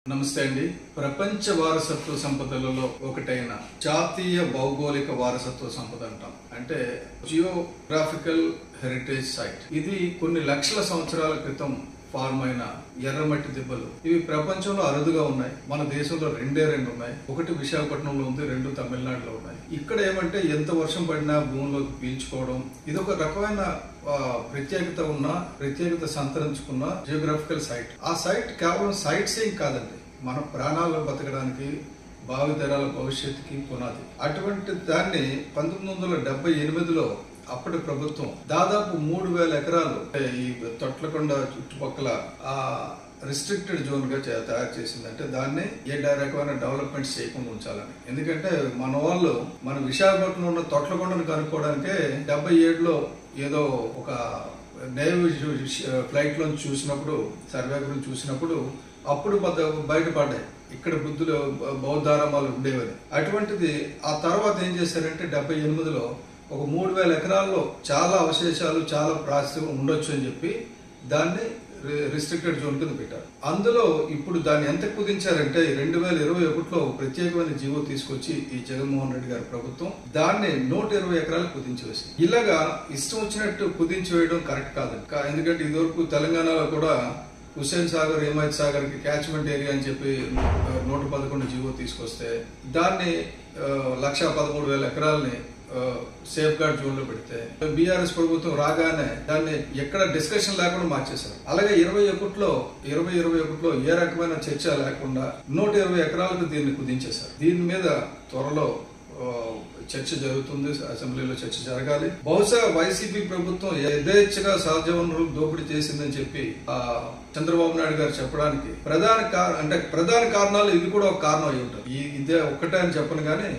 నమస్తే అండి. ప్రపంచ వారసత్వ సంపదలలో ఒకటైన జాతీయ భౌగోళిక వారసత్వ సంపద అంటాం. అంటే జియోగ్రాఫికల్ హెరిటేజ్ సైట్. ఇది కొన్ని లక్షల సంవత్సరాల క్రితం ఫార్మ్ అయిన ఎర్రమట్టి దిబ్బలు. ఇవి ప్రపంచంలో అరుదుగా ఉన్నాయి. మన దేశంలో రెండే ఉన్నాయి. ఒకటి విశాఖపట్నంలో ఉంది, రెండు తమిళనాడులో ఉన్నాయి. ఇక్కడ ఏమంటే ఎంత వర్షం పడినా భూమిలోకి పీల్చుకోవడం, ఇది ఒక రకమైన ప్రత్యేకత సంతరించుకున్న జియోగ్రాఫికల్ సైట్. ఆ సైట్ కేవలం సైట్ సీయింగ్ కాదండి, మన ప్రాణాలను బతకడానికి, భావితరాల భవిష్యత్తుకి పునాది. అటువంటి దాన్ని 1978లో అప్పటి ప్రభుత్వం దాదాపు 3000 ఎకరాలు ఈ తొట్లకొండ చుట్టుపక్కల రిస్ట్రిక్టెడ్ జోన్ గా తయారు చేసింది. అంటే దాన్ని ఏ రకమైన డెవలప్మెంట్స్ చేయకుండా ఉంచాలని. ఎందుకంటే మన విశాఖపట్నంలో ఉన్న తొట్లకొండను కనుక్కోవడానికే 77లో ఏదో ఒక నేవీ ఫ్లైట్ లో చూసినప్పుడు, సర్వే గురించి చూసినప్పుడు అప్పుడు బయటపడ్డాయి ఇక్కడ బుద్ధులు బౌద్ధారామాలు ఉండేవని. అటువంటిది ఆ తర్వాత ఏం చేశారంటే 78లో ఒక 3000 ఎకరాల్లో చాలా అవశేషాలు, చాలా ప్రాశస్త్యం ఉండొచ్చు అని చెప్పి దాన్ని రిస్ట్రిక్టెడ్ జోన్ కింద పెట్టారు. అందులో ఇప్పుడు దాన్ని ఎంత కుదించారంటే 2021లో ప్రత్యేకమైన జీవో తీసుకొచ్చి ఈ జగన్మోహన్ రెడ్డి గారి ప్రభుత్వం దాన్ని 120 ఎకరాలకు కుదించి వేసింది. ఇలాగా ఇష్టం వచ్చినట్టు కుదించి వేయడం కరెక్ట్ కాదండి. ఎందుకంటే ఇదివరకు తెలంగాణలో కూడా హుస్సేన్ సాగర్, హిమాయత్ సాగర్ కి క్యాచ్మెంట్ ఏరియా అని చెప్పి 111 జీవో తీసుకొస్తే దాన్ని 1,13,000 ఎకరాలని సేఫ్ గార్డ్ జోన్ లో పెడితే బీఆర్ఎస్ ప్రభుత్వం రాగానే దాన్ని ఎక్కడ డిస్కషన్ లేకుండా మార్చేశారు. అలాగే 2021లో ఏ రకమైన చర్చ లేకుండా 120 ఎకరాలకు దీన్ని కుదించేశారు. దీని మీద త్వరలో చర్చ జరుగుతుంది, అసెంబ్లీలో చర్చ జరగాలి. బహుశా వైసీపీ ప్రభుత్వం యథేచ్ఛగా సహజ వనరులు దోపిడీ చేసిందని చెప్పి చంద్రబాబు నాయుడు గారు చెప్పడానికి ప్రధాన కారణాలు ఇది కూడా ఒక కారణం అయి ఉంటుంది. ఇదే ఒక్కటే అని చెప్పను కానీ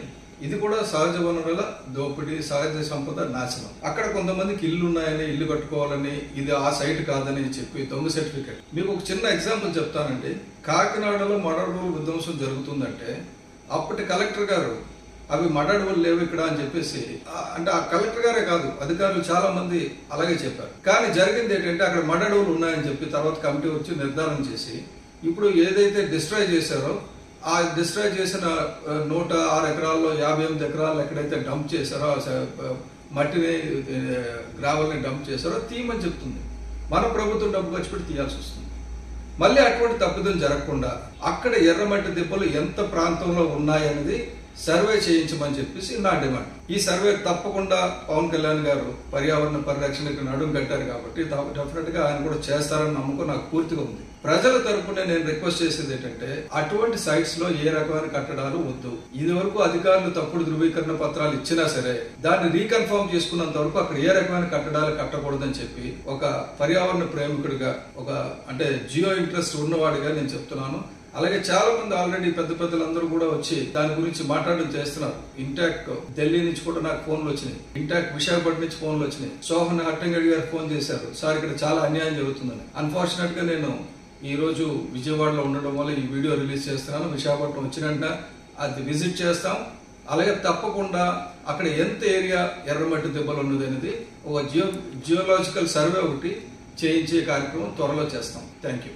ఇది కూడా సహజ వనరుల దోపిడీ, సహజ సంపద నాశనం. అక్కడ కొంతమందికి ఇల్లు ఉన్నాయని, ఇల్లు కట్టుకోవాలని, ఇది ఆ సైట్ కాదని చెప్పి దొంగ సర్టిఫికేట్. మీకు ఒక చిన్న ఎగ్జాంపుల్ చెప్తానండి. కాకినాడలో మడడవులు విధ్వంసం జరుగుతుందంటే అప్పటి కలెక్టర్ గారు అవి మడడవులు లేవు ఇక్కడ అని చెప్పేసి, అంటే ఆ కలెక్టర్ గారే కాదు, అధికారులు చాలా మంది అలాగే చెప్పారు. కానీ జరిగింది ఏంటంటే అక్కడ మడడవులు ఉన్నాయని చెప్పి తర్వాత కమిటీ వచ్చి నిర్ధారణ చేసి ఇప్పుడు ఏదైతే డిస్ట్రాయ్ చేశారో ఆ డిస్ట్రాయ్ చేసిన 106 ఎకరాల్లో 58 ఎకరాలు ఎక్కడైతే డంప్ చేశారో, మట్టిని గ్రావెల్ని డంప్ చేశారో తీయమని చెప్తుంది. మన ప్రభుత్వం డబ్బు ఖర్చు పెట్టి తీయాల్సి వస్తుంది. మళ్ళీ అటువంటి తప్పిదం జరగకుండా అక్కడ ఎర్రమట్టి దిబ్బలు ఎంత ప్రాంతంలో ఉన్నాయనేది సర్వే చేయించమని చెప్పేసి నా డిమాండ్. ఈ సర్వే తప్పకుండా పవన్ కళ్యాణ్ గారు పర్యావరణ పరిరక్షణకు నడుం కట్టారు కాబట్టి డెఫినెట్ గా ఆయన కూడా చేస్తారని నమ్మకం నాకు పూర్తిగా ఉంది. ప్రజల తరపున నేను రిక్వెస్ట్ చేసేది ఏంటంటే అటువంటి సైట్స్ లో ఏ రకమైన కట్టడాలు వద్దు. ఇది వరకు అధికారులు తప్పుడు ధృవీకరణ పత్రాలు ఇచ్చినా సరే దాన్ని రీకన్ఫర్మ్ చేసుకున్నంత వరకు అక్కడ ఏ రకమైన కట్టడాలు కట్టకూడదని చెప్పి ఒక పర్యావరణ ప్రేమికుడిగా, అంటే జియో ఇంట్రెస్ట్ ఉన్నవాడిగా నేను చెప్తున్నాను. అలాగే చాలా మంది ఆల్రెడీ పెద్దలందరూ కూడా వచ్చి దాని గురించి మాట్లాడడం చేస్తున్నారు. ఇంటాక్ట్ ఢిల్లీ నుంచి కూడా నాకు ఫోన్లు వచ్చినాయి, ఇంటాక్ట్ విశాఖపట్నం నుంచి ఫోన్లు వచ్చినాయి. సోహన్ హట్టంగడి గారు ఫోన్ చేశారు, సార్ ఇక్కడ చాలా అన్యాయం జరుగుతుందని. అన్ఫార్చునేట్ గా నేను ఈ రోజు విజయవాడలో ఉండడం వల్ల ఈ వీడియో రిలీజ్ చేస్తున్నాను. విశాఖపట్నం వచ్చినట్టు అది విజిట్ చేస్తాం. అలాగే తప్పకుండా అక్కడ ఎంత ఏరియా ఎర్రమట్టి దెబ్బలు ఉన్నది అనేది ఒక జియోలాజికల్ సర్వే ఒకటి చేయించే కార్యక్రమం త్వరలో చేస్తాం. Thank you.